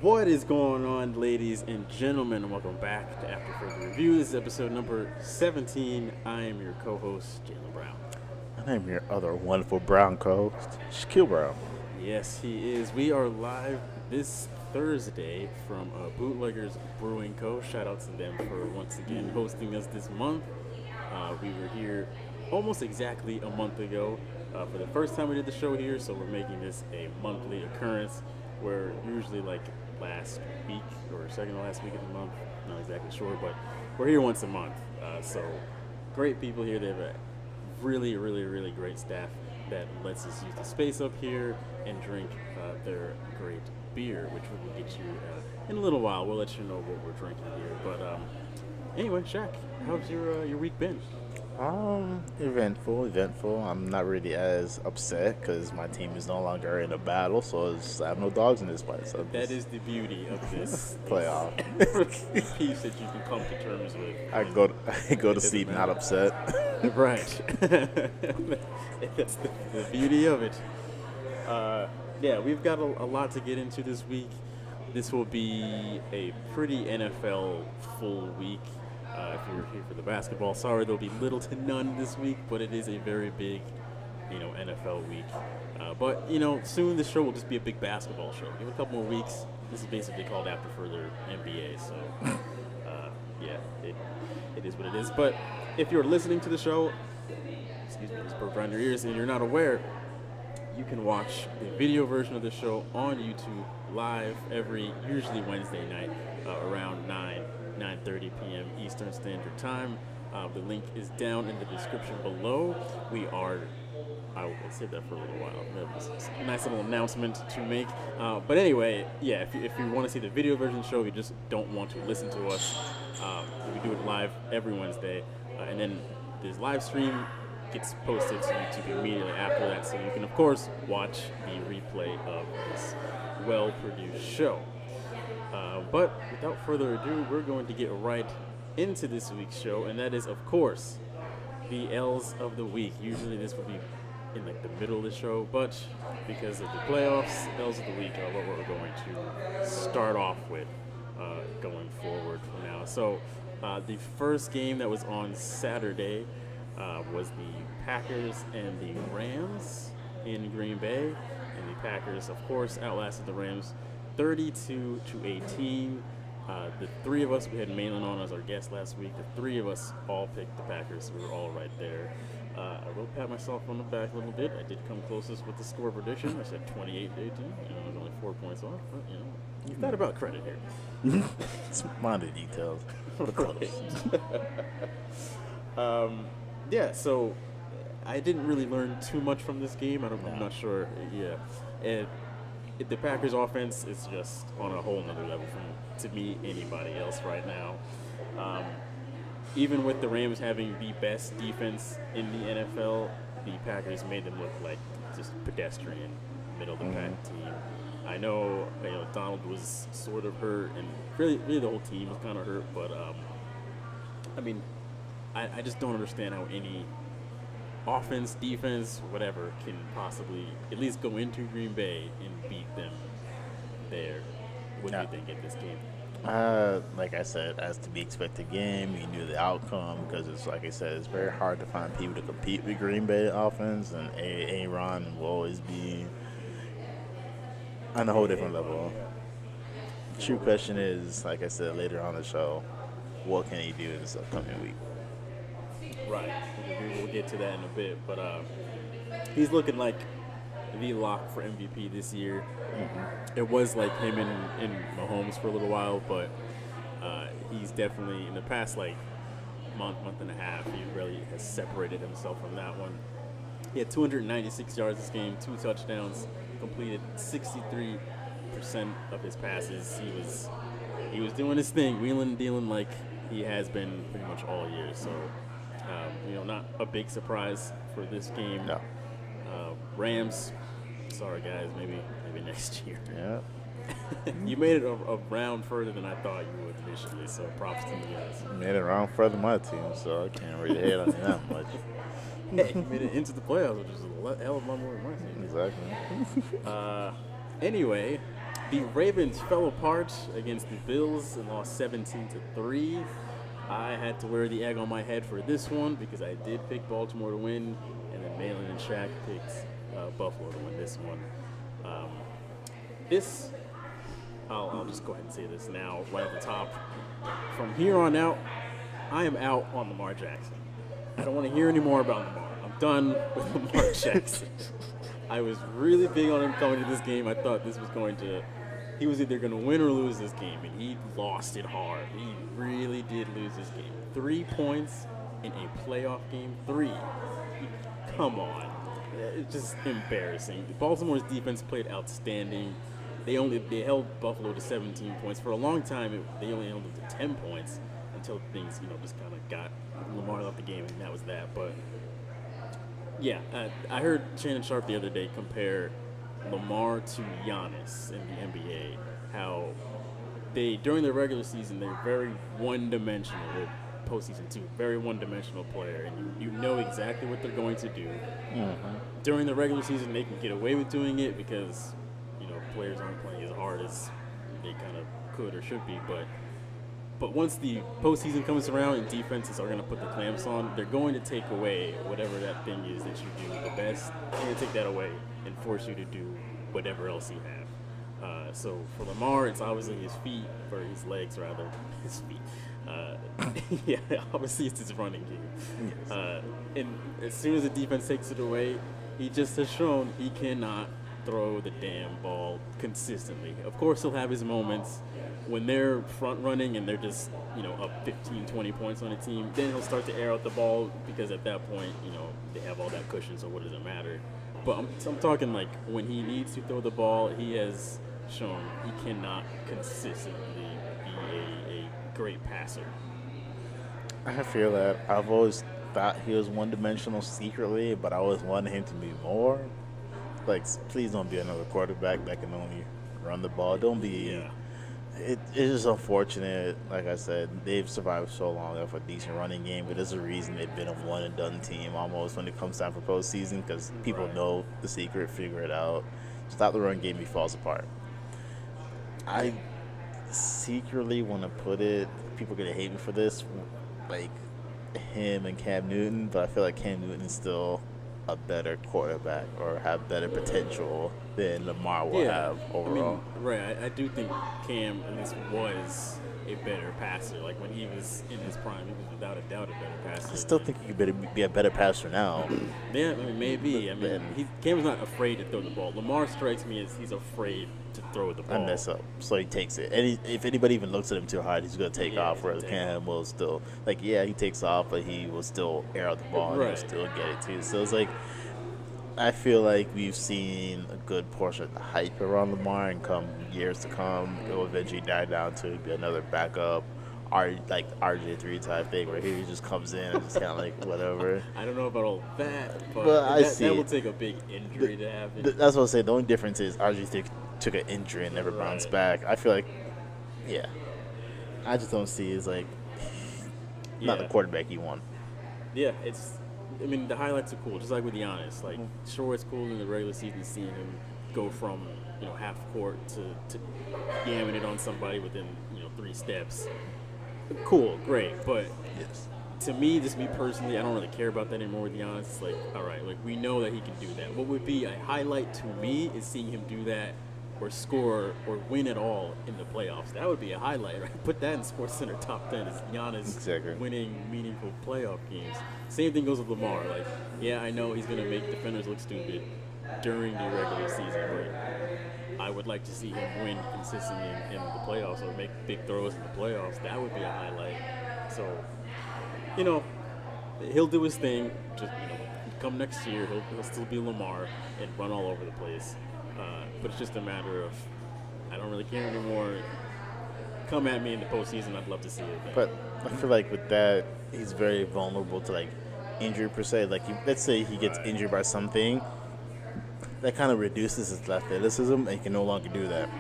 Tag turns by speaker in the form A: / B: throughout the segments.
A: What is going on, ladies and gentlemen? Welcome back to After Further Review. This is episode number 17. I am your co-host, Jalen Brown.
B: And I'm your other wonderful Brown co-host, Shaquille Brown.
A: Yes, he is. We are live this Thursday from Bootleggers Brewing Co. Shout out to them for once again hosting us this month. We were here almost exactly a month ago for the first time we did the show here, so we're making this a monthly occurrence. We're usually like last week or second to last week of the month, not exactly sure, but we're here once a month. So great people here. They have a really great staff that lets us use the space up here and drink their great beer, which we will get you in a little while. We'll let you know what we're drinking here. But anyway, Shaq, how's your week been?
B: Eventful. I'm not really as upset because my team is no longer in a battle, so I have no dogs in this fight. So
A: that is the beauty of this
B: playoff
A: piece that you can come to terms with.
B: I go to sleep not upset.
A: Right. That's the beauty of it. Yeah, we've got a lot to get into this week. This will be a pretty NFL full week. If you're here for the basketball, sorry, there'll be little to none this week, but it is a very big, NFL week. But soon this show will just be a big basketball show. Give it a couple more weeks. This is basically called After Further NBA. So, yeah, it is what it is. But if you're listening to the show, excuse me, just burp around your ears, and you're not aware, you can watch the video version of the show on YouTube live usually Wednesday night around 9:30 p.m. Eastern Standard Time. The link is down in the description below. I will save that for a little while. That was a nice little announcement to make. But anyway, yeah, if you want to see the video version of the show, you just don't want to listen to us, we do it live every Wednesday. And then this live stream gets posted to YouTube immediately after that. So you can, of course, watch the replay of this well-produced show. But without further ado, we're going to get right into this week's show, and that is, of course, the L's of the week. Usually this would be in like the middle of the show, but because of the playoffs, L's of the week are what we're going to start off with going forward from now. So the first game that was on Saturday was the Packers and the Rams in Green Bay, and the Packers, of course, outlasted the Rams 32-18. The three of us, we had Malin on as our guest last week. The three of us all picked the Packers. We were all right there. I will pat myself on the back a little bit. I did come closest with the score prediction. I said 28-18. I was only 4 points off, but you've got about credit here.
B: It's minor details, but close.
A: Yeah, so I didn't really learn too much from this game. I'm not sure. Yeah, and the Packers offense is just on a whole nother level from, to me, anybody else right now. Even with the Rams having the best defense in the NFL, the Packers made them look like just pedestrian, middle-of-the-pack team. I know, Donald was sort of hurt, and really the whole team was kind of hurt, but, I just don't understand how any offense, defense, whatever, can possibly at least go into Green Bay and beat them there. What do you think of this game?
B: Like I said, as to be expected game, you knew the outcome because it's like I said, it's very hard to find people to compete with Green Bay offense, and Aaron will always be on a whole different level. The true question is, like I said later on the show, what can he do this upcoming week?
A: Right. We'll get to that in a bit, but he's looking like the lock for MVP this year. Mm-hmm. It was like him and Mahomes for a little while, but he's definitely, in the past month and a half, he really has separated himself from that one. He had 296 yards this game, 2 touchdowns, completed 63% of his passes. He was doing his thing, wheeling and dealing like he has been pretty much all year. So, not a big surprise for this game.
B: No.
A: Rams, sorry guys, maybe next year.
B: Yeah.
A: You made it a round further than I thought you would initially, so props to you guys.
B: Made it around further my team, so I can't really hate on you that much.
A: Hey, you made it into the playoffs, which is a hell of a lot more than my team.
B: Exactly.
A: Anyway, The Ravens fell apart against the Bills and lost 17-3. I had to wear the egg on my head for this one because I did pick Baltimore to win, and then Malin and Shaq picked Buffalo to win this one. I'll just go ahead and say this now, right at the top. From here on out, I am out on Lamar Jackson. I don't want to hear any more about Lamar. I'm done with Lamar Jackson. I was really big on him coming to this game. I thought he was either going to win or lose this game, and he lost it hard. He really did lose this game. 3 points in a playoff game. 3. Come on. It's just embarrassing. Baltimore's defense played outstanding. They held Buffalo to 17 points. For a long time, they only held them to 10 points until things, just kind of got Lamar left the game, and that was that. But, yeah, I heard Shannon Sharp the other day compare Lamar to Giannis in the NBA, how during the regular season, they're very one-dimensional. They're postseason too, very one-dimensional player, and you know exactly what they're going to do. Mm-hmm. During the regular season, they can get away with doing it because players aren't playing as hard as they kind of could or should be. But once the postseason comes around and defenses are going to put the clamps on, they're going to take away whatever that thing is that you do the best. They're going to take that away and force you to do whatever else you have. So for Lamar, it's obviously his feet, or his legs rather, his feet. Yeah, obviously it's his running game. Yes. And as soon as the defense takes it away, he just has shown he cannot throw the damn ball consistently. Of course, he'll have his moments when they're front running and they're just, up 15, 20 points on a team. Then he'll start to air out the ball because at that point, they have all that cushion, so what does it matter? But I'm talking like when he needs to throw the ball, he has shown he cannot consistently be a great passer.
B: I feel that I've always thought he was one-dimensional secretly, but I always wanted him to be more. Like, please don't be another quarterback that can only run the ball. Don't be. Yeah. It's just unfortunate. Like I said, they've survived so long off a decent running game, but there's a reason they've been a one-and-done team almost when it comes time for postseason because people know the secret, figure it out. Stop the run game, he falls apart. I secretly want to put it, people are going to hate me for this, like him and Cam Newton, but I feel like Cam Newton is still a better quarterback or have better potential than Lamar will have overall.
A: I do think Cam at least was a better passer. Like when he was in his prime, he was without a doubt a better passer.
B: I still think he could be a better passer now.
A: Yeah, maybe. Cam's not afraid to throw the ball. Lamar strikes me as he's afraid to throw the ball.
B: And mess up, so he takes it. And if anybody even looks at him too hard, he's going to take off, whereas Cam will still, he takes off, but he will still air out the ball and he'll still get it too. So it's like, I feel like we've seen a good portion of the hype around Lamar, and come years to come, it will eventually die down to be another backup, RJ3 type thing, where he just comes in and just kind of like whatever.
A: I don't know about all that, but that will take a big injury to happen.
B: That's what I say. The only difference is RJ3 took an injury and never bounced back. I feel like, I just don't see as not the quarterback you want.
A: Yeah, the highlights are cool, just like with Giannis. Sure, it's cool in the regular season seeing him go from, half court to yamming it on somebody within, 3 steps. Cool, great, but to me, just me personally, I don't really care about that anymore with Giannis. It's like, all right, we know that he can do that. What would be a highlight to me is seeing him do that or score or win at all in the playoffs. That would be a highlight, right? Put that in SportsCenter top 10 is Giannis winning meaningful playoff games. Same thing goes with Lamar. I know he's going to make defenders look stupid during the regular season, but I would like to see him win consistently in the playoffs or make big throws in the playoffs. That would be a highlight. So, he'll do his thing. Just, come next year, he'll still be Lamar and run all over the place. But it's just a matter of, I don't really care anymore. Come at me in the postseason, I'd love to see it.
B: But I feel like with that, he's very vulnerable to injury per se. Let's say he gets injured by something, that kind of reduces his athleticism, and he can no longer do that.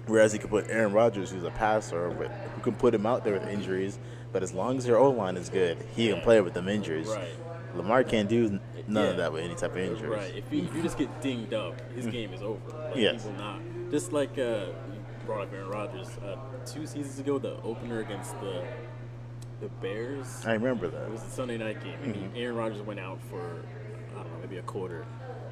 B: Whereas he could put Aaron Rodgers, who's a passer, who can put him out there with injuries, but as long as your O-line is good, he can play with them injuries.
A: Right.
B: Lamar can't do none of that with any type of injuries.
A: Right. If you just get dinged up, his game is over. Like,
B: Yes.
A: He will not. Just like you brought up Aaron Rodgers 2 seasons ago, the opener against the Bears.
B: I remember that.
A: It was a Sunday night game. And Aaron Rodgers went out for, I don't know, maybe a quarter.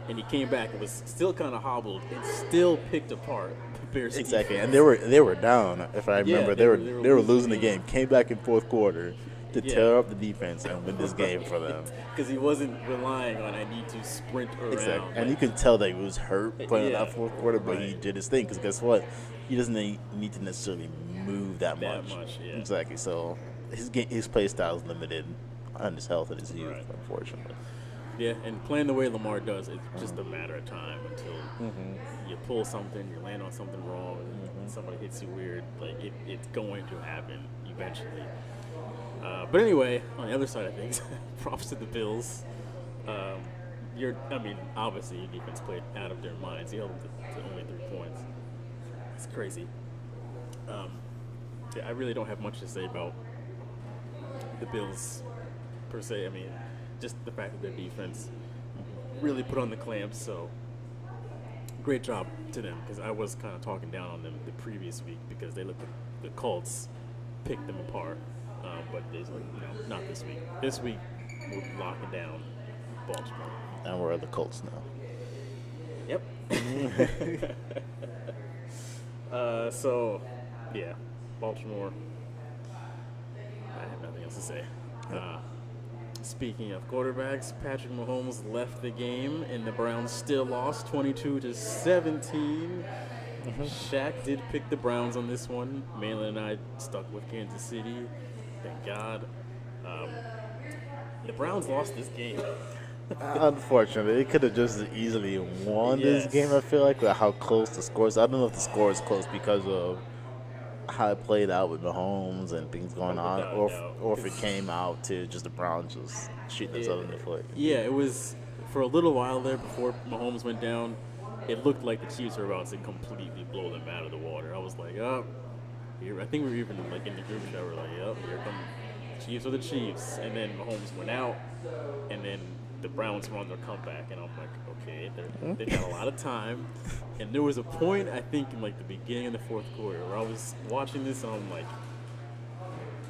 A: And he came back and was still kind of hobbled and still picked apart the Bears.
B: Exactly,
A: defense.
B: and they were down. If I remember,
A: Yeah,
B: they were losing the game. Came back in fourth quarter to tear up the defense and win this game for them.
A: Because he wasn't relying on I need to sprint around.
B: Exactly, and you could tell that he was hurt playing
A: Yeah.
B: that fourth quarter, but he
A: Right.
B: did his thing. Because guess what? He doesn't need to necessarily move that much.
A: Yeah.
B: Exactly. So his play style is limited on his health and his youth,
A: Right.
B: unfortunately.
A: Yeah, and playing the way Lamar does, it's just a matter of time until you pull something, you land on something wrong, somebody hits you weird. Like, it's going to happen eventually. But anyway, on the other side of things, props to the Bills. Obviously your defense played out of their minds. You held them to only 3 points. It's crazy. I really don't have much to say about the Bills per se. I mean, just the fact that their defense really put on the clamps. So great job to them, because I was kind of talking down on them the previous week because they looked like the Colts picked them apart. But they, not this week. This week we're locking down Baltimore.
B: And we're at the Colts now.
A: Yep. So, yeah, Baltimore. I have nothing else to say. Speaking of quarterbacks, Patrick Mahomes left the game, and the Browns still lost 22-17. Shaq did pick the Browns on this one. Malin and I stuck with Kansas City. Thank God. The Browns lost this game.
B: Unfortunately, they could have just as easily won this game, I feel like, with how close the score is. I don't know if the score is close because of how it played out with Mahomes and things going on, or if it came out to just the Browns just shooting themselves in the foot.
A: Yeah, it was for a little while there before Mahomes went down. It looked like the Chiefs were about to completely blow them out of the water. I was like, oh, here. I think we were even like in the group chat. We're like, yep, here come Chiefs are the Chiefs. And then Mahomes went out, and then the Browns were on their comeback, and I'm like, okay, they got a lot of time. And there was a point, I think, in like the beginning of the fourth quarter, where I was watching this, and I'm like,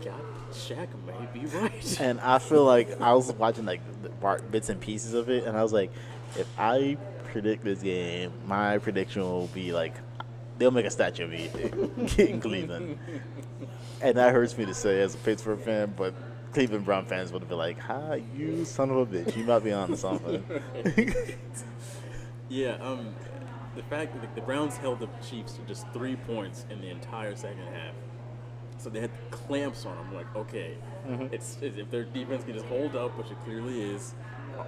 A: God, Shaq may be right.
B: And I feel like I was watching like the bits and pieces of it, and I was like, if I predict this game, my prediction will be like, they'll make a statue of me in Cleveland. And that hurts me to say as a Pittsburgh fan, but Cleveland Brown fans would have been like, "Ha, you son of a bitch, you might be on to something."
A: Yeah, the fact that the Browns held the Chiefs to just 3 points in the entire second half, so they had clamps on them. Like, okay, it's if their defense can just hold up, which it clearly is,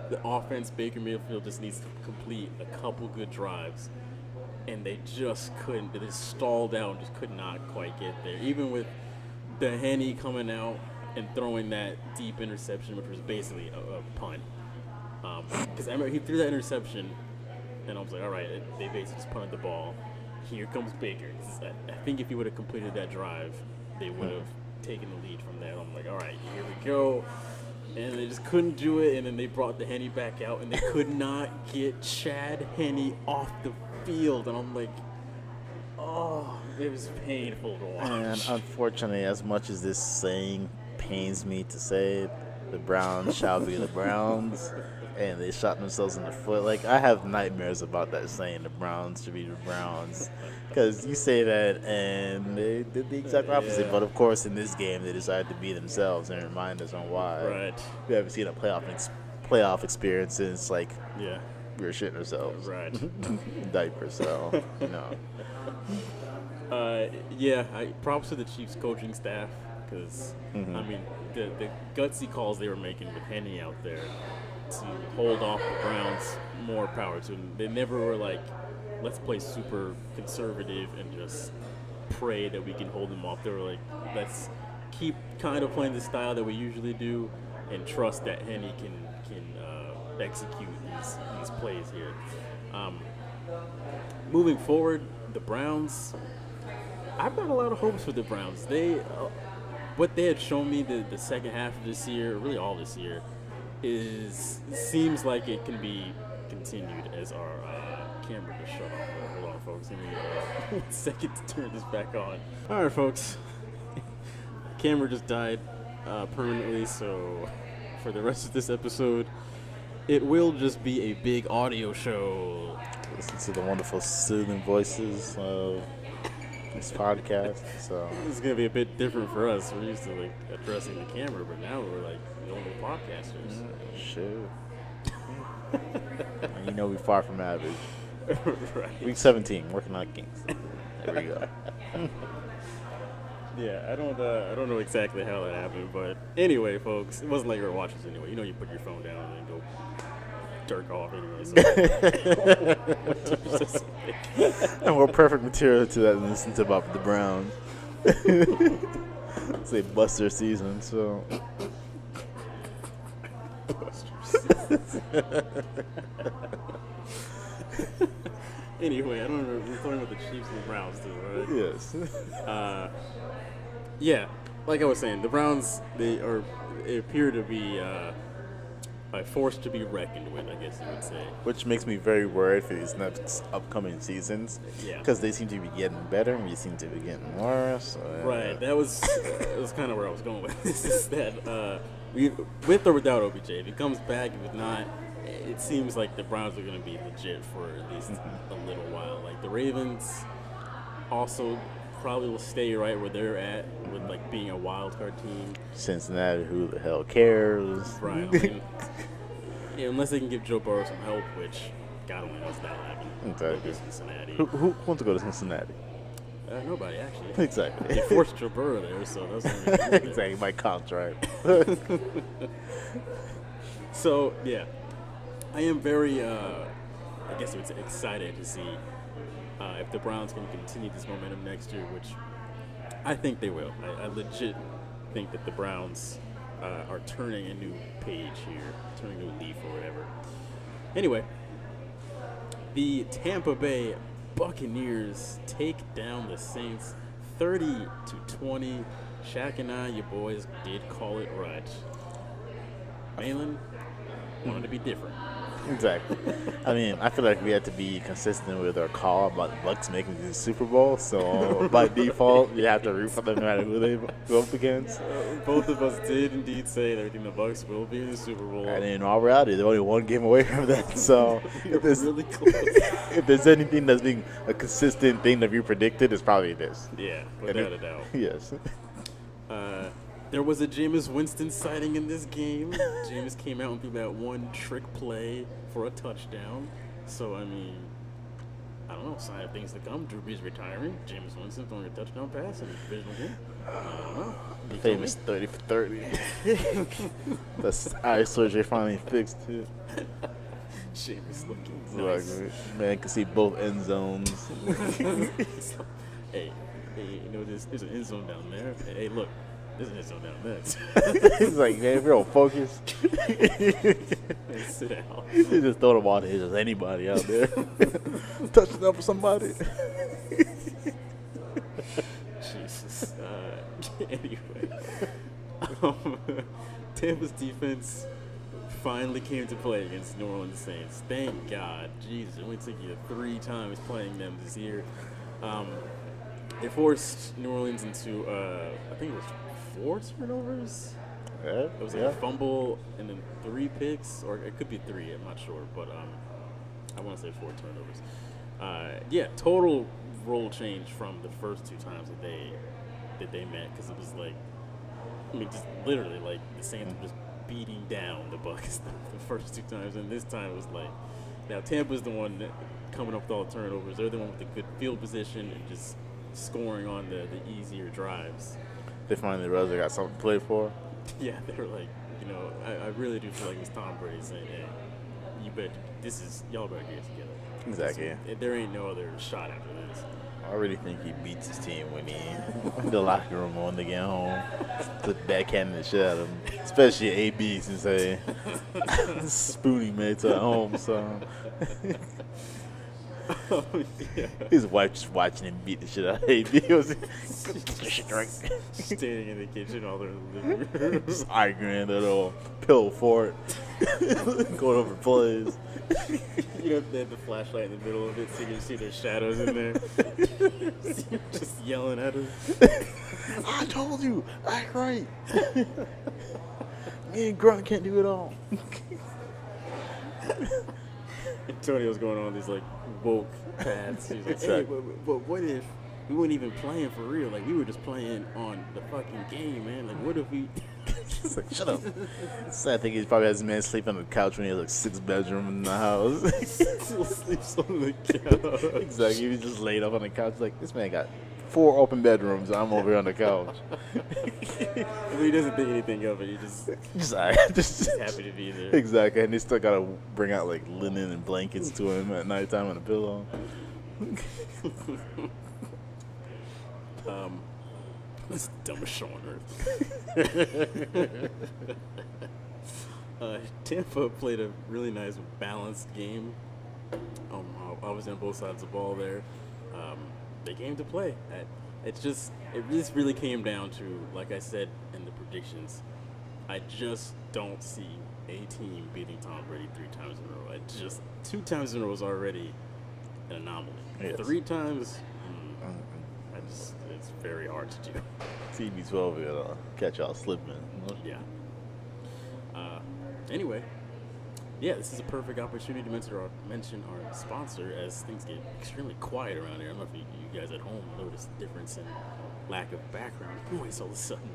A: the offense, Baker Mayfield just needs to complete a couple good drives, and they just couldn't. They just stalled out and just could not quite get there. Even with the Henny coming out and throwing that deep interception, which was basically a punt. Because I remember he threw that interception, and I was like, all right, they basically just punted the ball. Here comes Baker. I think if he would have completed that drive, they would have taken the lead from there. I'm like, all right, here we go. And they just couldn't do it, and then they brought the Henny back out, and they could not get Chad Henny off the field. And I'm like, oh, it was painful to watch.
B: And unfortunately, as much as this saying pains me to say, the Browns shall be the Browns, and they shot themselves in the foot. Like, I have nightmares about that saying, the Browns should be the Browns, because you say that and they did the exact opposite.
A: Yeah.
B: But of course, in this game, they decided to be themselves and remind us on why.
A: Right.
B: We haven't seen a playoff experience since like
A: Yeah.
B: we were shitting ourselves.
A: Right.
B: Diapers, so
A: Props to the Chiefs coaching staff, because I mean the gutsy calls they were making with Henny out there to hold off the Browns, more power to them. They never were like, let's play super conservative and just pray that we can hold them off. They were like, let's keep kind of playing the style that we usually do and trust that Henny can execute these plays here. Moving forward, the Browns, I've got a lot of hopes for the Browns. They what they had shown me the second half of this year, really all this year, seems like it can be continued as our camera just shut off. Hold on, folks. Give me 1 second to turn this back on. All right, folks. The camera just died permanently, so for the rest of this episode, it will just be a big audio show.
B: Listen to the wonderful soothing voices of this podcast. So
A: This is gonna be a bit different for us. We're used to like addressing the camera, but now we're like normal podcasters.
B: Sure. And you know we're far from average.
A: Right.
B: Week 17, working on Kings. There we go.
A: Yeah, I don't know exactly how that happened, but anyway, folks, it wasn't like you were watching this anyway. You know, you put your phone down and then go jerk off anyway. So.
B: And we're perfect material to that and listen to about the Browns. It's a buster season, so.
A: Anyway, I don't remember. We're talking about the Chiefs and the Browns too, right?
B: Yes.
A: Yeah, like I was saying, the Browns they appear to be a force to be reckoned with, I guess you would say.
B: Which makes me very worried for these next upcoming seasons.
A: Yeah.
B: Because they seem to be getting better and we seem to be getting worse.
A: Right. That was kind of where I was going with this. Is that with or without OBJ, if he comes back, if not, it seems like the Browns are going to be legit for at least a little while. Like the Ravens also probably will stay right where they're at with like being a wild card team.
B: Cincinnati, who the hell cares?
A: Right. I mean, yeah, unless they can give Joe Burrow some help, which God only knows that'll happen.
B: Exactly.
A: Cincinnati.
B: Who wants to go to Cincinnati?
A: Nobody actually.
B: Exactly.
A: They forced Joe Burrow there, so that's
B: exactly my contract.
A: So yeah, I am very, I guess I would say, excited to see if the Browns can continue this momentum next year, which I think they will. I legit think that the Browns are turning a new page here, turning a new leaf or whatever. Anyway, the Tampa Bay Buccaneers take down the Saints 30-20. Shaq and I, your boys, did call it right. Malin wanted to be different.
B: Exactly. I mean, I feel like we had to be consistent with our call about the Bucs making the Super Bowl. So by default, you have to root for them no matter who they go up against.
A: Both of us did indeed say that we think the Bucs will be in the Super Bowl.
B: And in all reality, they're only one game away from that. So if there's,
A: really close.
B: if there's anything that's being a consistent thing that we predicted, it's probably this.
A: Yeah, without a doubt.
B: Yes.
A: There was a Jameis Winston sighting in this game. Jameis came out and threw that one trick play for a touchdown. So, I mean, I don't know, sign of things to come. Drew Brees retiring. Jameis Winston throwing a touchdown pass in the divisional game. I don't know.
B: Famous 30 for 30. That's eye surgery finally fixed, too.
A: Jameis looking
B: Like,
A: nice.
B: man can see both end zones.
A: Hey, you know, there's an end zone down there. Hey, look. There's an end zone down there.
B: He's like, man, if you're on focus.
A: Hey, sit down.
B: You just throw the ball to just anybody out there. Touching up for somebody.
A: Jesus. Anyway. Tampa's defense finally came to play against New Orleans Saints. Thank God. Jesus, it only took you 3 times playing them this year. They forced New Orleans into, I think it was 4 turnovers.
B: Yeah,
A: It was like a fumble and then 3 picks, or it could be 3. I'm not sure, but I want to say 4 turnovers. Yeah, total role change from the first 2 times that they met, because it was like, I mean, just literally like the Saints were just beating down the Bucs the first 2 times, and this time it was like, now Tampa's the one that coming up with all the turnovers. They're the one with the good field position and just scoring on the easier drives.
B: They finally realized they got something to play for.
A: Yeah, they were like, you know, I really do feel like it's Tom Brady saying, hey, y'all better get it together.
B: Exactly.
A: There ain't no other shot after this.
B: I really think he beats his team when he in the locker room when they get home. The backhand the shit out of him. Especially AB since they spooning mates at home, so
A: Oh, yeah.
B: His wife just watching him beat the shit out of him. He was drink.
A: Standing in the kitchen while they're in the living room.
B: Just arguing, little pillow fort, going over plays.
A: You know, they have the flashlight in the middle of it so you can see their shadows in there. Just yelling at her.
B: I told you, act right. Me and Grunt can't do it all.
A: Antonio's going on these like woke paths. He's like, hey, but what if we weren't even playing for real? Like we were just playing on the fucking game, man. Like what if we?
B: It's like, shut up. Sad thing, he probably has his man sleep on the couch when he has like 6 bedrooms in the house.
A: Still sleeps on the couch.
B: Exactly. He was just laid up on the couch. Like this man got 4 open bedrooms. I'm over here on the couch.
A: I mean, he doesn't think anything of it. He just happy to be there.
B: Exactly, and they still gotta bring out like linen and blankets to him at nighttime on a pillow.
A: That's the dumbest show on earth. Tampa played a really nice balanced game. I was on both sides of the ball there. They came to play. It just really came down to, like I said in the predictions, I just don't see a team beating Tom Brady 3 times in a row. 2 times in a row is already an anomaly.
B: Yes.
A: 3 times, it's very hard to do.
B: TB12 will catch y'all slipping.
A: Yeah. Anyway, yeah, this is a perfect opportunity to mention our sponsor as things get extremely quiet around here. I don't know if you guys at home noticed the difference in lack of background noise all of a sudden.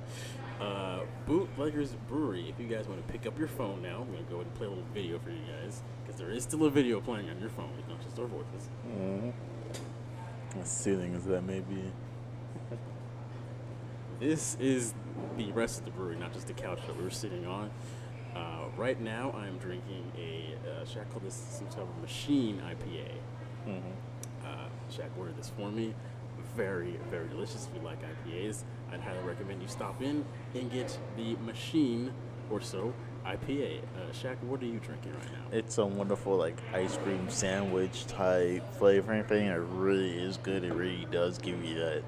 A: Bootleggers Brewery. If you guys want to pick up your phone now, I'm going to go ahead and play a little video for you guys because there is still a video playing on your phone. It's not just our voices.
B: As soothing as that may be.
A: This is the rest of the brewery, not just the couch that we were sitting on. Right now, I'm drinking should I call this some type of machine IPA? Shaq ordered this for me. Very, very delicious. If you like IPAs, I'd highly recommend you stop in and get the machine or so IPA. Shaq, what are you drinking right now?
B: It's a wonderful like ice cream sandwich type flavoring thing. It really is good. It really does give you that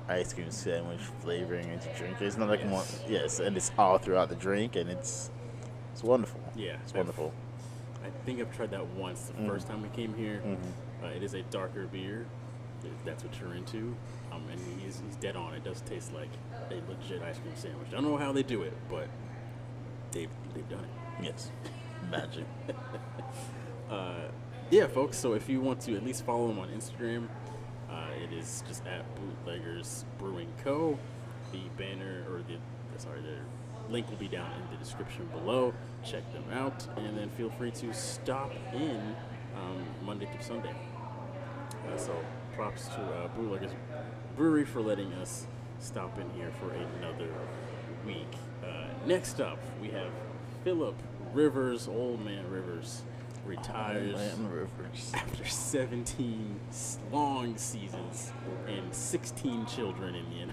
B: ice cream sandwich flavoring into drink. It's not like yes, and it's all throughout the drink, and it's wonderful.
A: Yeah,
B: it's wonderful.
A: I think I've tried that once the first time we came here. It is a darker beer, if that's what you're into. And he's dead on. It does taste like a legit ice cream sandwich. I don't know how they do it, but they've done it.
B: Yes, magic.
A: Yeah, folks. So if you want to at least follow them on Instagram, it is just at Bootleggers Brewing Co. The banner or the link will be down in the description below. Check them out, and then feel free to stop in Monday through Sunday. So props to Bootleggers Brewery for letting us stop in here for another week. Next up, we have Philip Rivers. Old man Rivers retires after 17 long seasons and 16 children in the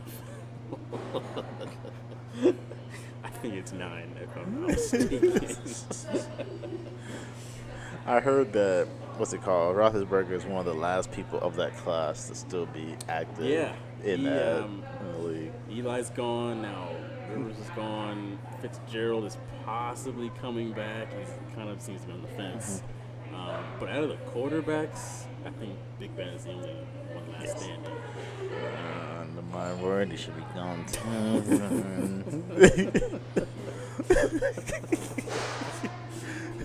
A: NFL. I think it's 9, if I'm not mistaken.
B: I heard that, what's it called? Roethlisberger is one of the last people of that class to still be active in the league.
A: Eli's gone now. Rivers is gone. Fitzgerald is possibly coming back. He kind of seems to be on the fence. But out of the quarterbacks, I think Big Ben is the only one last standing.
B: My word, he should be gone too.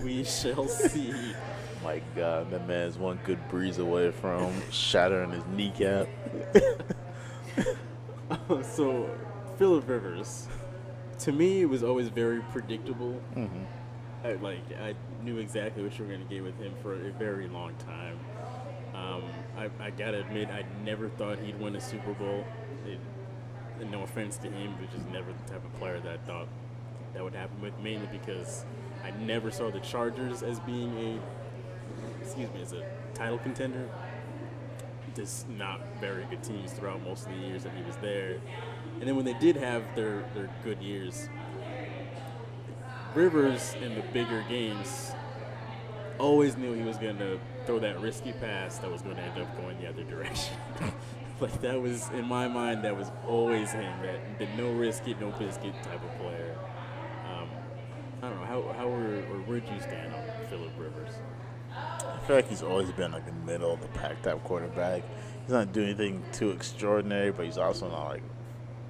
A: We shall see.
B: My God, that man is one good breeze away from shattering his kneecap.
A: So, Phillip Rivers, to me, it was always very predictable. I knew exactly what you were going to get with him for a very long time. I gotta admit, I never thought he'd win a Super Bowl. No offense to him, but just never the type of player that I thought that would happen with, mainly because I never saw the Chargers as being as a title contender. Just not very good teams throughout most of the years that he was there. And then when they did have their good years, Rivers in the bigger games always knew he was going to throw that risky pass that was going to end up going the other direction. Like, that was, in my mind, that was always him, that the no risk it, no biscuit type of player. I don't know, where'd you stand on Phillip Rivers?
B: I feel like he's always been like a middle of the pack type quarterback. He's not doing anything too extraordinary, but he's also not like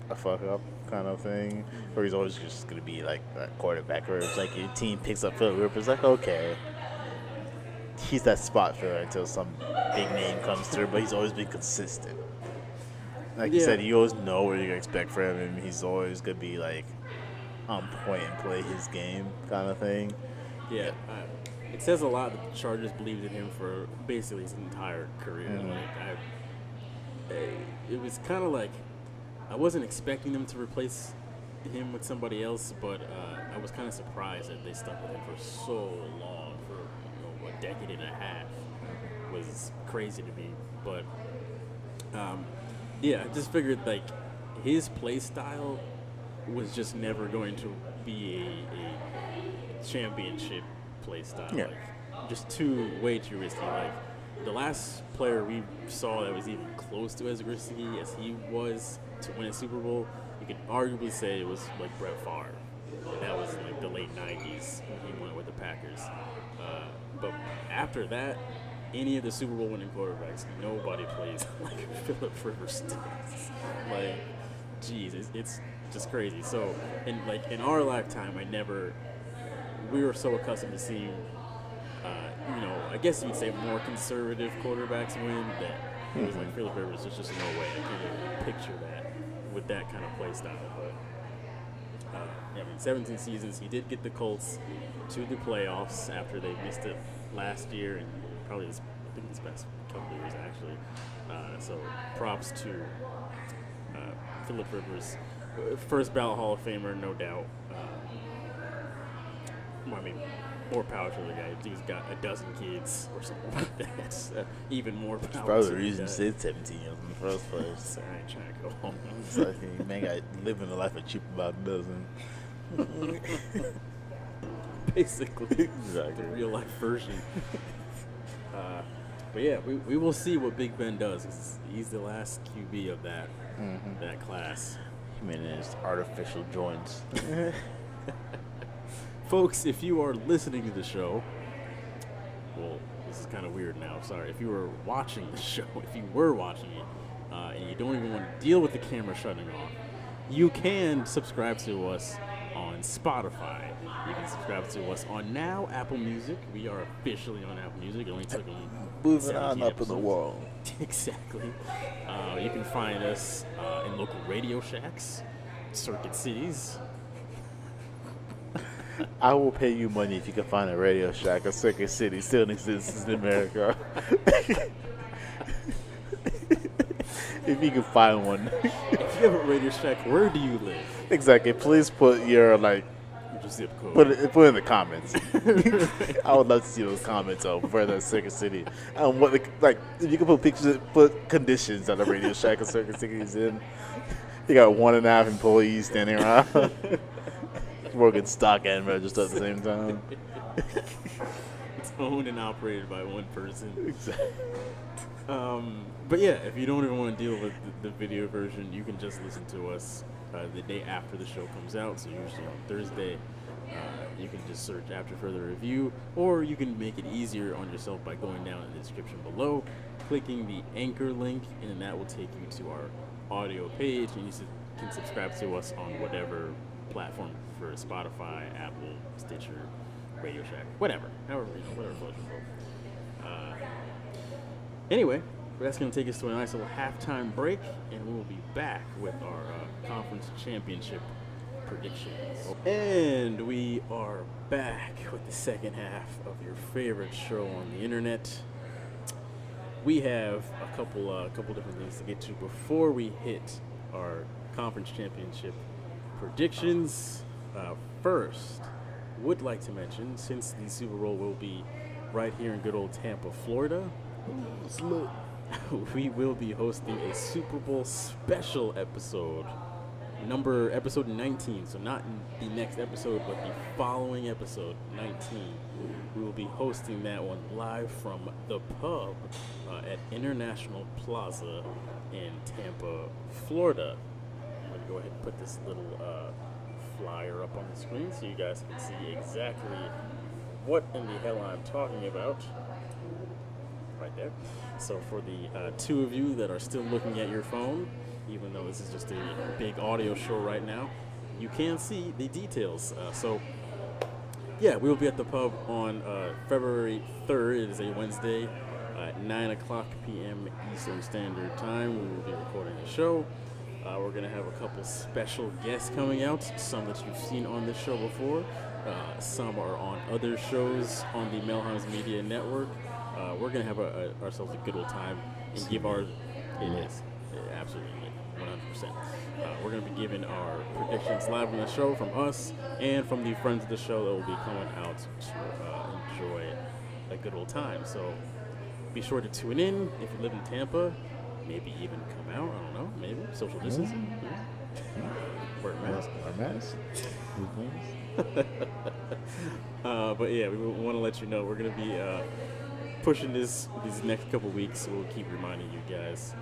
B: a fuck up kind of thing. Or he's always just gonna be like that quarterback where it's like your team picks up Phillip Rivers, like okay, he's that spot filler until some big name comes through. But he's always been consistent. Like you said, you always know what you're gonna expect from him. He's always gonna be like on point and play his game kind of thing.
A: Yeah. It says a lot that the Chargers believed in him for basically his entire career.
B: Mm-hmm.
A: It was kind of like I wasn't expecting them to replace him with somebody else, but I was kind of surprised that they stuck with him for so long, for a decade and a half. It was crazy to me, but I just figured like his play style was just never going to be a championship play style.
B: Yeah.
A: Like, just way too risky. Like, the last player we saw that was even close to as risky as he was to win a Super Bowl, you could arguably say it was like Brett Favre. And that was like the late 90s when he went with the Packers. But after that, any of the Super Bowl winning quarterbacks, nobody plays like Phillip Rivers does. Like, geez, it's just crazy. So, in our lifetime, we were so accustomed to seeing, I guess you'd say more conservative quarterbacks win that it was like Phillip Rivers. There's just no way I can't even picture that with that kind of play style. But 17 seasons. He did get the Colts to the playoffs after they missed it last year and probably his best couple of years actually. So props to Phillip Rivers, first ballot Hall of Famer, no doubt. More power to the guy. He's got a dozen kids or something like that. Even more power.
B: That's probably
A: to
B: the reason
A: guy.
B: he stayed 17 years in the first place.
A: I ain't trying to go home.
B: It's like, man, got living the life of cheap about a dozen.
A: Basically,
B: Exactly.
A: the real life version. But yeah, we will see what Big Ben does. 'Cause he's the last QB of that class.
B: I mean, it's artificial joints.
A: Folks, if you are listening to the show, well, this is kind of weird now. Sorry. If you were watching the show, if you were watching it, and you don't even want to deal with the camera shutting off, you can subscribe to us on Spotify. You can subscribe to us on now Apple Music. We are officially on Apple Music. It only took them
B: Moving on
A: 17
B: up
A: episodes.
B: in the world.
A: Exactly. You can find us in local Radio Shacks, Circuit Cities.
B: I will pay you money if you can find a Radio Shack or Circuit City still exists in America. If you can find one.
A: If you have a Radio Shack, where do you live?
B: Exactly. Please put your
A: Your zip code.
B: put it in the comments. I would love to see those comments of where the Circuit City. What if you can put pictures, put conditions that a Radio Shack or Circuit City is in. You got 1.5 employees standing around. Working stock and register at the same time.
A: It's owned and operated by one person.
B: Exactly.
A: But yeah, if you don't even want to deal with the video version, you can just listen to us the day after the show comes out. So usually on Thursday, you can just search After Further Review, or you can make it easier on yourself by going down in the description below, clicking the anchor link, and then that will take you to our audio page, and you can subscribe to us on whatever platform for Spotify, Apple, Stitcher, Radio Shack, whatever floats your boat. Anyway, that's going to take us to a nice little halftime break, and we will be back with our conference championship predictions. And we are back with the second half of your favorite show on the internet. We have a couple different things to get to before we hit our conference championship predictions. First, would like to mention, since the Super Bowl will be right here in good old Tampa, Florida, we will be hosting a Super Bowl special episode, episode 19. So not in the next episode, but the following episode, 19. We will be hosting that one live from the pub at International Plaza in Tampa, Florida. I'm going to go ahead and put this little flyer up on the screen so you guys can see exactly what in the hell I'm talking about. Right there. So for the two of you that are still looking at your phone, even though this is just a big audio show right now, you can see the details. Yeah, we will be at the pub on February 3rd. It is a Wednesday at 9 o'clock p.m. Eastern Standard Time. We will be recording the show. We're going to have a couple special guests coming out, some that you've seen on this show before. Some are on other shows on the Melham's Media Network. We're going to have ourselves a good old time and give our... It is. Absolutely. 100%. We're going to be giving our predictions live on the show from us and from the friends of the show that will be coming out to enjoy a good old time. So be sure to tune in if you live in Tampa. Maybe even come out. I don't know. Maybe social distancing. Wear a mask. But yeah, we want to let you know we're going to be pushing these next couple weeks. So we'll keep reminding you guys.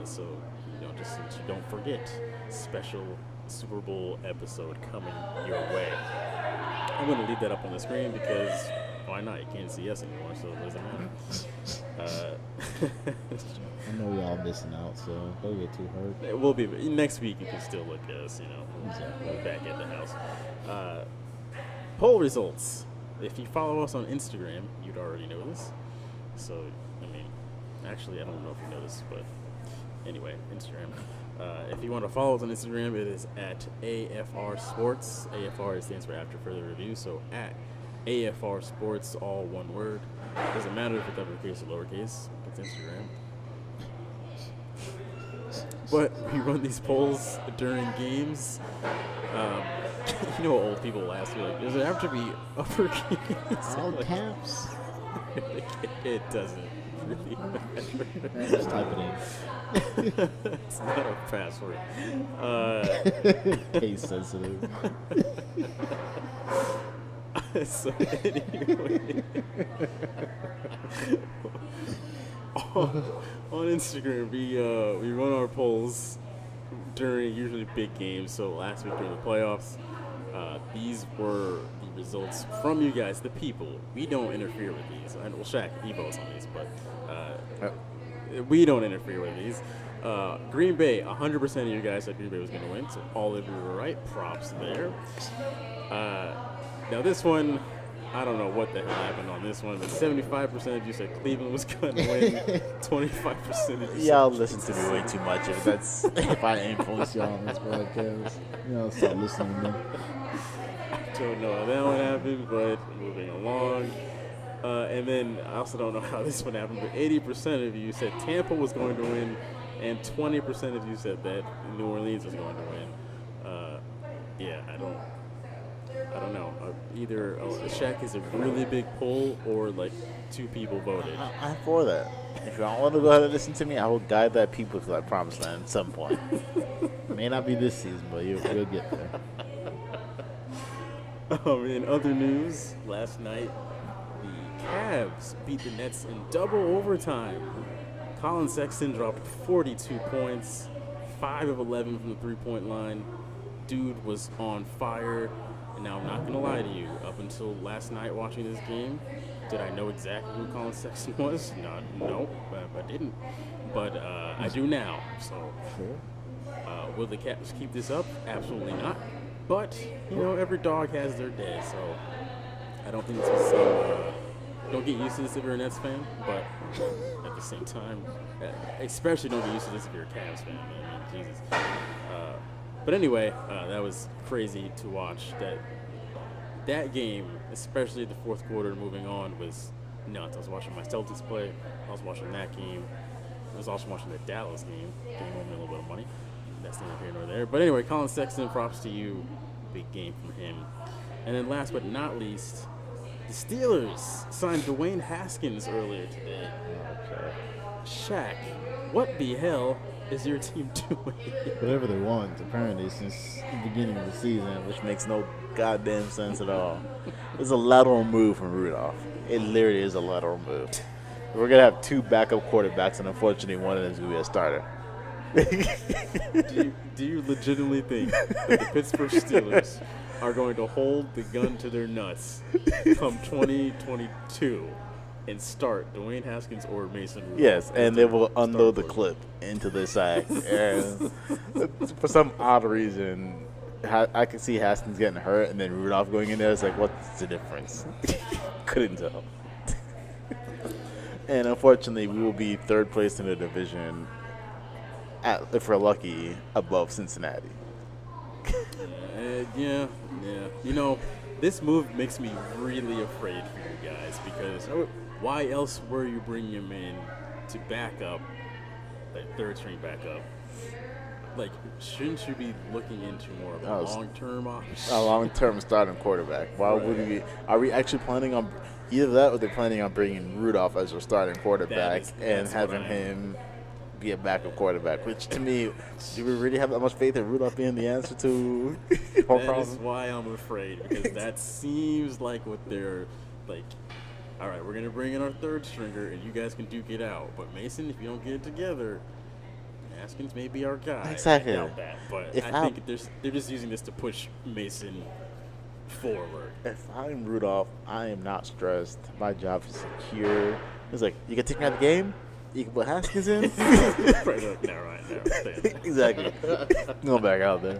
A: So just so that you don't forget, special Super Bowl episode coming your way. I'm going to leave that up on the screen because why not? You can't see us anymore, so it doesn't matter.
C: I know y'all missing out, so don't get too hurt.
A: It will be next week. You can still look at us.
C: Exactly.
A: We're back at the house. Poll results. If you follow us on Instagram, you'd already know this. So, actually, I don't know if you know this, but. Anyway, Instagram. If you want to follow us on Instagram, it is at AFR Sports. AFR stands for After Further Review, so at AFR Sports, all one word. Doesn't matter if it's uppercase or lowercase. It's Instagram. But we run these polls during games. You know, old people will ask you, like, does it have to be uppercase?
C: All caps.
A: It doesn't really matter.
C: Just type it in.
A: It's not a password.
C: Case sensitive.
A: So anyway, on Instagram, we run our polls during usually big games. So last week during the playoffs, these were the results from you guys, the people. We don't interfere with these. Well, Shaq, he votes on these, but we don't interfere with these. Green Bay, 100% of you guys said Green Bay was going to win, so all of you were right. Props there. Now this one, I don't know what the hell happened on this one, but 75% of you said Cleveland was going to win. 25% of you
B: Y'all listen to me way too much. If I
C: Influence y'all on this podcast. Start listening to me.
A: Don't know how that one happened, but moving along. And then I also don't know how this one happened, but 80% of you said Tampa was going to win, and 20% of you said that New Orleans was going to win. Yeah, I don't know. Either Shaq is a really big poll, or like two people voted.
B: I'm for that. If you don't want to go ahead and listen to me, I will guide that people to that promised land at some point. May not be this season, but you'll get there.
A: In other news, last night, the Cavs beat the Nets in double overtime. Colin Sexton dropped 42 points, 5 of 11 from the three-point line. Dude was on fire. And now I'm not going to lie to you, up until last night watching this game, did I know exactly who Colin Sexton was? No, I didn't. But I do now. So will the Cavs keep this up? Absolutely not. But, every dog has their day, so I don't think this was some... don't get used to this if you're a Nets fan, but at the same time, especially don't get used to this if you're a Cavs fan, man. Jesus. But anyway, that was crazy to watch. That game, especially the fourth quarter moving on, was nuts. I was watching my Celtics play. I was watching that game. I was also watching the Dallas game. Getting home a little bit of money. That's neither here nor there. But anyway, Colin Sexton, props to you. Big game from him. And then last but not least, the Steelers signed Dwayne Haskins earlier today. Shaq, what the hell is your team doing?
C: Whatever they want, apparently, since the beginning of the season.
B: Which makes no goddamn sense at all. It's a lateral move from Rudolph. It literally is a lateral move. We're gonna have 2 backup quarterbacks, and unfortunately, one of them is gonna be a starter.
A: Do you legitimately think that the Pittsburgh Steelers are going to hold the gun to their nuts come 2022 and start Dwayne Haskins or Mason Rudolph?
B: Yes, and they will unload the clip into the sack. And for some odd reason, I can see Haskins getting hurt, and then Rudolph going in there. It's like, what's the difference? Couldn't tell. And unfortunately, we will be 3rd place in the division, if we're lucky, above Cincinnati.
A: Yeah. You know, this move makes me really afraid for you guys because why else were you bringing him in to back up, like 3rd string backup? Like, shouldn't you be looking into more of a long-term option?
B: A long-term starting quarterback. Why would we? Are we actually planning on either that, or they're planning on bringing Rudolph as our starting quarterback and having him be a backup quarterback? Which, to me, do we really have that much faith in Rudolph being the answer to our
A: That
B: problem?
A: is why I'm afraid, because that seems like what they're like. All right, we're gonna bring in our 3rd stringer, and you guys can duke it out. But Mason, if you don't get it together, Haskins may be our guy.
B: Exactly.
A: I doubt that, but I think they're just using this to push Mason forward.
B: If I'm Rudolph, I am not stressed. My job is secure. It's like, you can take me out of the game? You can put Haskins in?
A: Never mind.
B: Exactly. Go back out there.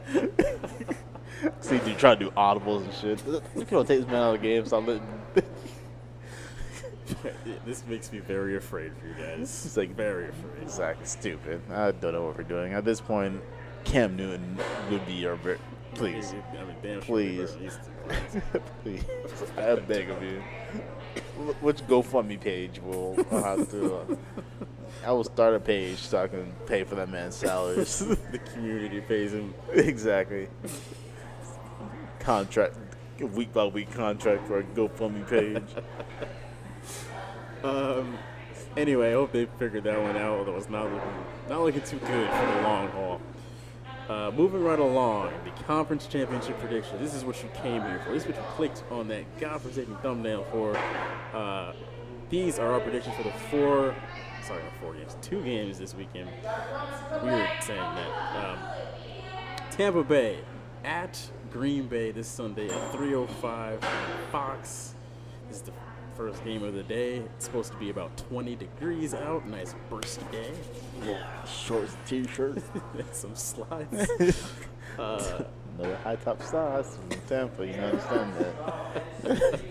B: See, you try to do audibles and shit. You can't take this man out of the game, so I'm letting.
A: This makes me very afraid for you guys.
B: It's like,
A: very afraid.
B: Exactly, stupid. I don't know what we're doing. At this point, Cam Newton would be our. Please.
A: I mean, damn
B: Please.
A: Sure
B: Please. I beg of you. Which GoFundMe page will have to. I will start a page so I can pay for that man's salaries.
A: The community pays him.
B: Exactly. Contract, week by week contract for a GoFundMe page.
A: Anyway, I hope they figured that one out, although it's not looking too good for the long haul. Moving right along, the conference championship prediction. This is what you came here for. This is what you clicked on that godforsaken thumbnail for. These are our predictions for the 2 games this weekend. Weird saying that. Tampa Bay at Green Bay this Sunday at 3:05 on Fox. This is the first game of the day. It's supposed to be about 20 degrees out. Nice bursty day.
B: Yeah, shorts, t-shirts,
A: and some slides.
B: Another high top size from Tampa. You understand that?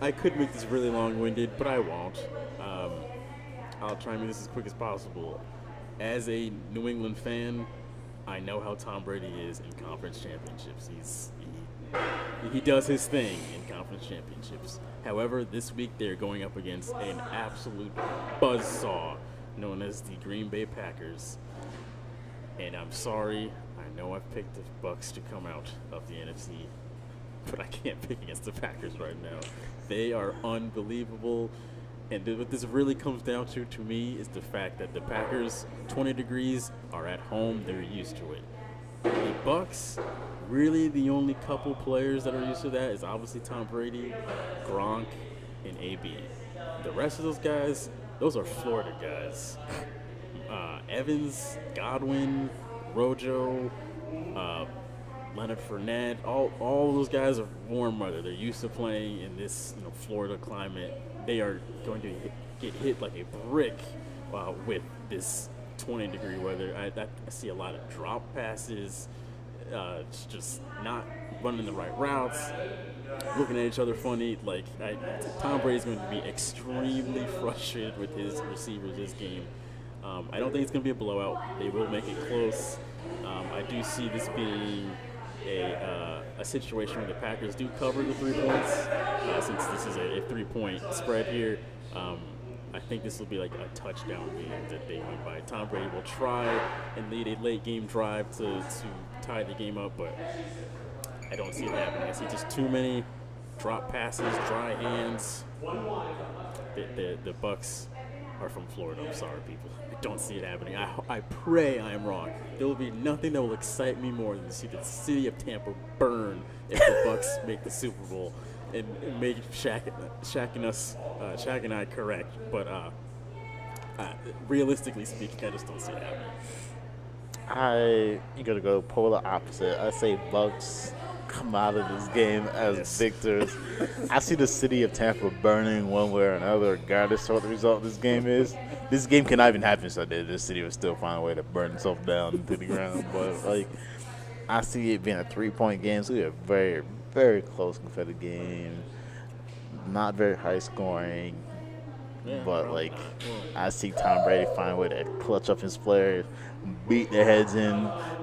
A: I could make this really long-winded, but I won't. I'll try and make this as quick as possible. As a New England fan, I know how Tom Brady is in conference championships. He does his thing in conference championships. However, this week they're going up against an absolute buzzsaw known as the Green Bay Packers. And I'm sorry, I know I've picked the Bucs to come out of the NFC, but I can't pick against the Packers right now. They are unbelievable. And what this really comes down to me, is the fact that the Packers, 20 degrees, are at home. They're used to it. The Bucs, really the only couple players that are used to that is obviously Tom Brady, Gronk, and AB. The rest of those guys, those are Florida guys. Evans, Godwin, Rojo, Leonard Fournette, all those guys are warm weather. They're used to playing in this Florida climate. They are going to get hit like a brick with this 20-degree weather. I see a lot of drop passes, just not running the right routes, looking at each other funny. Tom Brady's going to be extremely frustrated with his receivers this game. I don't think it's going to be a blowout. They will make it close. I do see this being a situation where the Packers do cover the 3 points. Since this is a 3-point spread here, I think this will be like a touchdown game that they win by. Tom Brady will try and lead a late game drive to tie the game up, but I don't see it happening. I see just too many drop passes, dry hands. The Bucs are from Florida. I'm sorry, people. I don't see it happening. I pray I am wrong. There will be nothing that will excite me more than to see the city of Tampa burn if the Bucks make the Super Bowl and make Shaq and I correct. But realistically speaking, I just don't see it happening.
B: You gotta go polar opposite. I say Bucks come out of this game as victors. I see the city of Tampa burning one way or another, regardless of what the result of this game is. This game cannot even happen so that the city would still find a way to burn itself down to the ground. But like, I see it being a 3-point game. So a very, very close competitive game. Not very high scoring.
A: Yeah,
B: but like, I see Tom Brady find a way to clutch up his players, beat their heads in.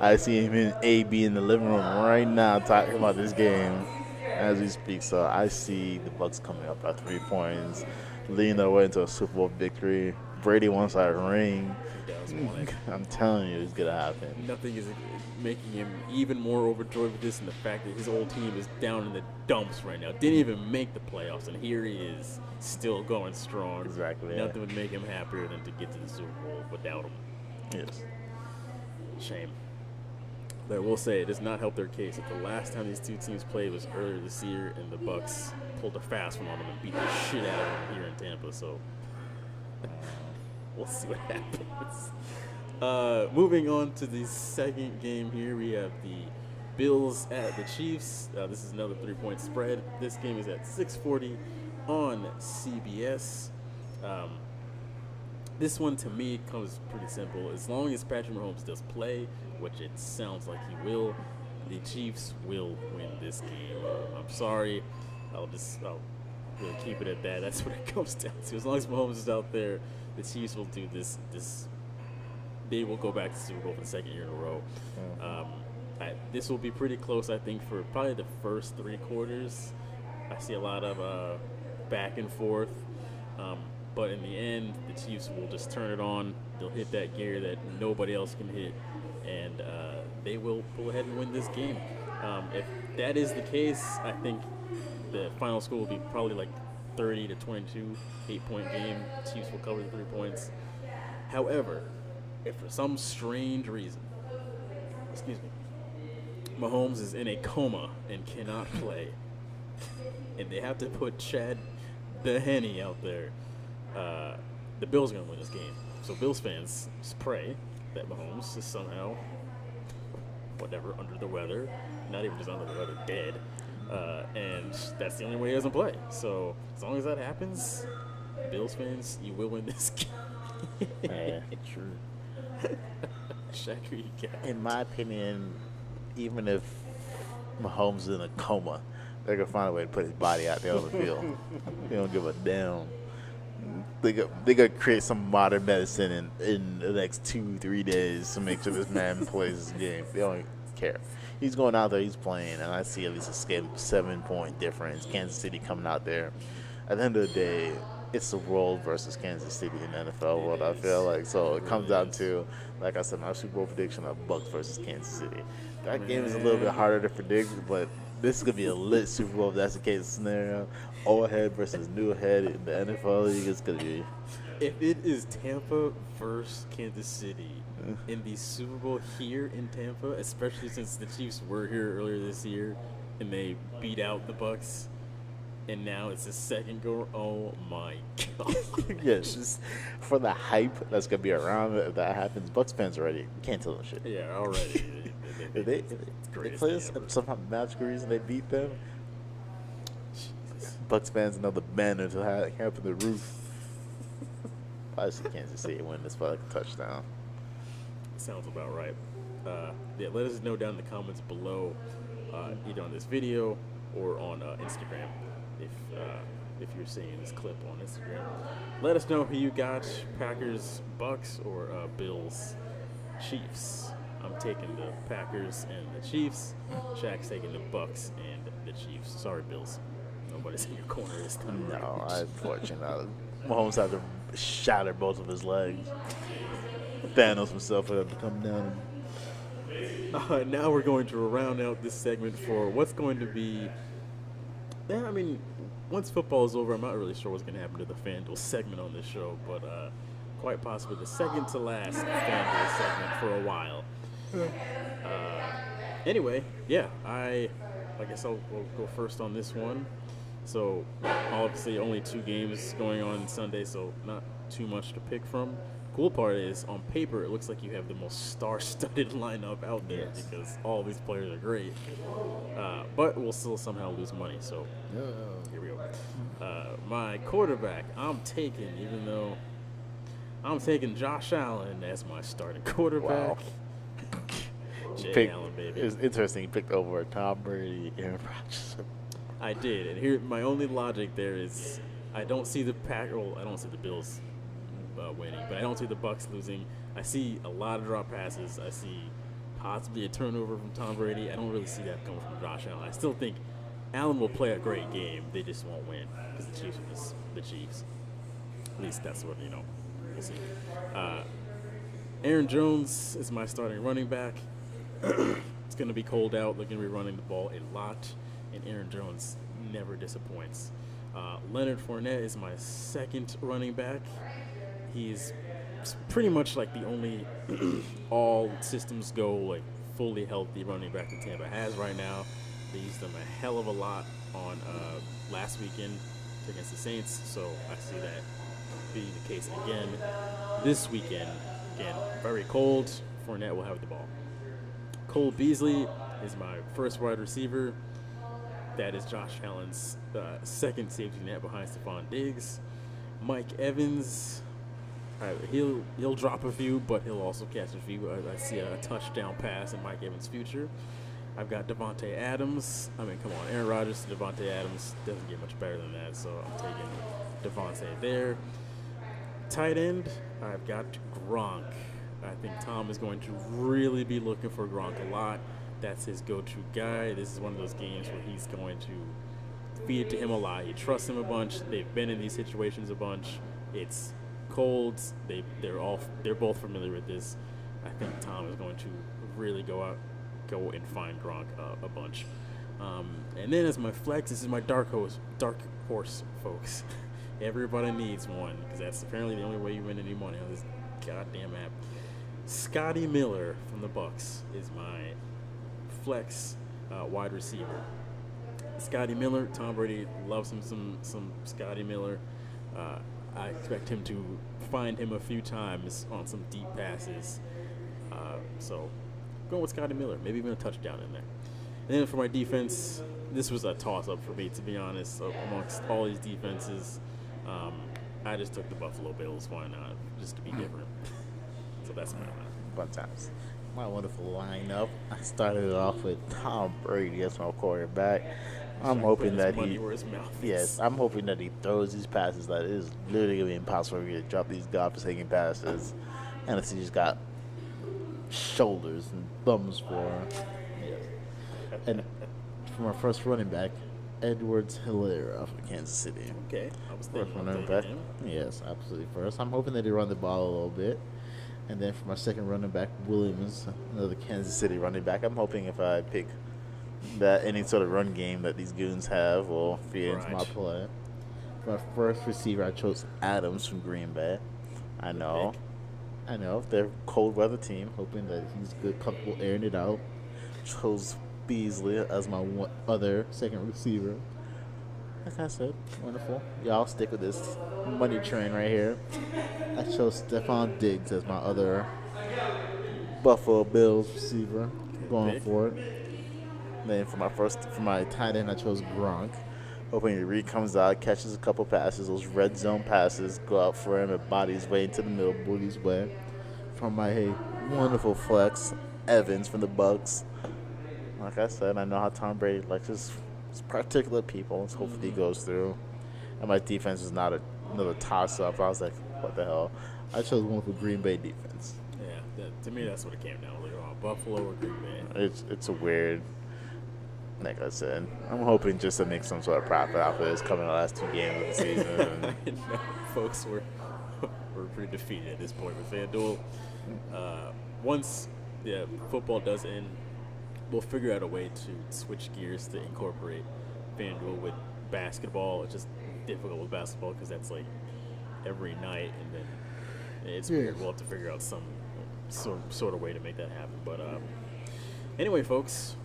B: I see him in AB in the living room right now talking about this game as we speak. So I see the Bucks coming up by 3 points, leading their way into a Super Bowl victory. Brady wants that ring.
A: He does want it.
B: I'm telling you, it's gonna happen.
A: Nothing is making him even more overjoyed with this, and the fact that his old team is down in the dumps right now. Didn't even make the playoffs, and here he is, still going strong.
B: Exactly.
A: Nothing would make him happier than to get to the Super Bowl without him.
B: Yes.
A: Shame. But I will say, it does not help their case that the last time these two teams played was earlier this year, and the Bucks pulled a fast one on them and beat the shit out of them here in Tampa. So we'll see what happens. Moving on to the second game here, we have the Bills at the Chiefs. This is another 3-point spread. This game is at 6:40 on CBS. This one, to me, comes pretty simple. As long as Patrick Mahomes does play, which it sounds like he will, the Chiefs will win this game. I'm sorry. I'll really keep it at that. That's what it comes down to. As long as Mahomes is out there, the Chiefs will do this. They will go back to the Super Bowl for the second year in a row. This will be pretty close, I think, for probably the first 3 quarters. I see a lot of back and forth. But in the end, the Chiefs will just turn it on. They'll hit that gear that nobody else can hit, and they will pull ahead and win this game. If that is the case, I think the final score will be probably like 30-22, 8-point game. Chiefs will cover the 3 points. However, if for some strange reason, Mahomes is in a coma and cannot play, and they have to put Chad the Henny out there, the Bills are going to win this game. So Bills fans, just pray that Mahomes is somehow, under the weather, not even just under the weather, dead, and that's the only way he doesn't play. So as long as that happens, Bills fans, you will win this game.
B: Yeah, true.
A: Shaq, who you got?
B: In my opinion, even if Mahomes is in a coma, they're going to find a way to put his body out there on the field. They don't give a damn. They're going to create some modern medicine in the next 2-3 days to make sure this man plays this game. They don't care. He's going out there, he's playing, and I see at least a 7-point difference. Kansas City coming out there. At the end of the day, it's the world versus Kansas City in the NFL world, I feel like. So it comes down to, like I said, my Super Bowl prediction of Bucks versus Kansas City. That game is a little bit harder to predict, but this is going to be a lit Super Bowl if that's the case scenario. Old head versus new head in the NFL league. It's going to be.
A: If it is Tampa versus Kansas City in the Super Bowl here in Tampa, especially since the Chiefs were here earlier this year and they beat out the Bucks, and now it's the second go. Oh my God!
B: Yes, just for the hype that's going to be around it, if that happens. Bucks fans already can't tell them shit.
A: Yeah, already.
B: If they play us and somehow magical reason they beat them,
A: Jesus.
B: Bucks fans know the banner to have the roof. I see Kansas City win this by like a touchdown.
A: Sounds about right. Let us know down in the comments below, either on this video or on Instagram, if you're seeing this clip on Instagram. Let us know who you got: Packers, Bucks, or Bills, Chiefs. I'm taking the Packers and the Chiefs. Shaq's taking the Bucks and the Chiefs. Sorry, Bills. Nobody's in your corner this time.
B: No, unfortunately. Mahomes had to shatter both of his legs. Thanos himself would have to come down.
A: Now we're going to round out this segment for what's going to be Yeah, I mean, once football is over, I'm not really sure what's going to happen to the FanDuel segment on this show, but quite possibly the second to last FanDuel segment for a while. Anyway, yeah, I guess we'll go first on this one. So, obviously, only 2 games going on Sunday, so not too much to pick from. Cool part is, on paper, it looks like you have the most star-studded lineup out there
C: Yes.
A: because all these players are great. But we'll still somehow lose money, so here we go. My quarterback, I'm taking Josh Allen as my starting quarterback.
B: Wow.
A: Jay Allen, baby.
B: It's interesting. You picked over Tom Brady, Aaron Rodgers.
A: I did, and here my only logic there is I don't see the I don't see the Bills winning, but I don't see the Bucks losing. I see a lot of drop passes. I see possibly a turnover from Tom Brady. I don't really see that coming from Josh Allen. I still think Allen will play a great game. They just won't win because the Chiefs are just the Chiefs. At least that's what we'll see. Aaron Jones is my starting running back. It's going to be cold out. They're going to be running the ball a lot, and Aaron Jones never disappoints. Leonard Fournette is my second running back. He's pretty much like the only all systems go, like fully healthy running back that Tampa has right now. They used him a hell of a lot on last weekend against the Saints, so I see that being the case again this weekend. Again, very cold. Fournette will have the ball. Cole Beasley is my first wide receiver. That is Josh Allen's second safety net behind Stephon Diggs. Mike Evans, he'll drop a few, but he'll also catch a few. I see a touchdown pass in Mike Evans' future. I've got Devontae Adams. I mean, come on, Aaron Rodgers to Devontae Adams doesn't get much better than that, so I'm taking Devontae there. Tight end, I've got Gronk. I think Tom is going to really be looking for Gronk a lot. That's his go-to guy. This is one of those games where he's going to feed it to him a lot. He trusts him a bunch. They've been in these situations a bunch. It's cold. They're both familiar with this. I think Tom is going to really go and find Gronk a bunch. And then as my flex, this is my dark horse, folks. Everybody needs one because that's apparently the only way you win any money on this goddamn app. Scotty Miller from the Bucks is my flex wide receiver. Scotty Miller, Tom Brady loves him some Scotty Miller. I expect him to find him a few times on some deep passes. So going with Scotty Miller, maybe even a touchdown in there. And then for my defense, this was a toss-up for me, to be honest. Amongst all these defenses, I just took the Buffalo Bills. Why not? Just to be different. So that's my lineup.
B: Fun times. My wonderful lineup. I started it off with Tom Brady as my quarterback. I'm hoping that I'm hoping that he throws these passes that it is literally gonna be impossible for you to drop these godforsaken passes. And if he's got shoulders and thumbs for and for my first running back, Edwards-Helaire from Kansas City.
A: Okay, I was
B: First
A: thinking
B: running back. Yes, absolutely. First, I'm hoping that he run the ball a little bit. And then for my second running back, Williams, another Kansas City running back. I'm hoping if I pick that any sort of run game that these goons have will feed into my play. For my first receiver, I chose Adams from Green Bay. I know they're a cold weather team, hoping that he's good, comfortable airing it out. Chose Beasley as my other second receiver. Like I said, wonderful. Y'all stick with this money train right here. I chose Stephon Diggs as my other Buffalo Bills receiver. Going for it. Then for my tight end, I chose Gronk. Hoping he really comes out, catches a couple passes, those red zone passes, go out for him and body his way into the middle, booty his way. For my wonderful flex, Evans from the Bucks. Like I said, I know how Tom Brady likes his particular people. So hopefully he goes through. And my defense is not another toss-up. I was like, what the hell? I chose one for Green Bay defense.
A: Yeah, to me that's what it came down to. Buffalo or Green Bay.
B: It's a weird. Like I said, I'm hoping just to make some sort of profit off of this coming the last 2 games of the season.
A: I know, folks, we're pretty defeated at this point with FanDuel. Once football does end, we'll figure out a way to switch gears to incorporate FanDuel with basketball. It's just difficult with basketball because that's like every night, and then it's weird. We'll have to figure out some sort of way to make that happen. But anyway, folks,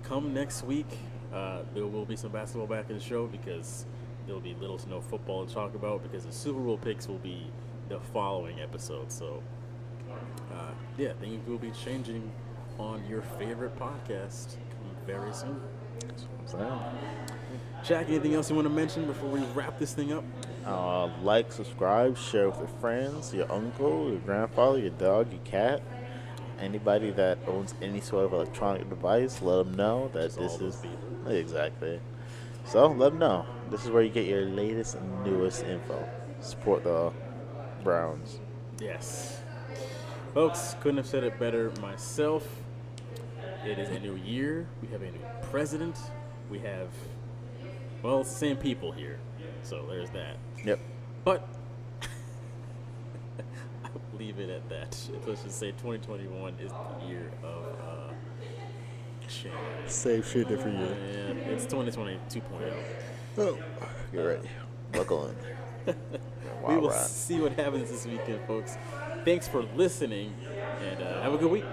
A: come next week. There will be some basketball back in the show because there'll be little to no football to talk about because the Super Bowl picks will be the following episode. So, yeah, things will be changing on your favorite podcast very soon. Jack, anything else you want to mention before we wrap this thing up?
B: Like, subscribe, share with your friends, your uncle, your grandfather, your dog, your cat. Anybody that owns any sort of electronic device, let them know that
A: Just
B: this
A: all
B: is
A: those people.
B: exactly. So let them know this is where you get your latest and newest info. Support the Browns.
A: Yes. Folks, couldn't have said it better myself. It is a new year. We have a new president. We have, well, same people here. So there's that.
B: Yep.
A: But I'll leave it at that. Let's just say 2021 is the year of change.
B: Same shit, different year.
A: Yeah, it's 2020 2.0.
B: Oh, get ready. Buckle in.
A: We will see what happens this weekend, folks. Thanks for listening, and have a good week.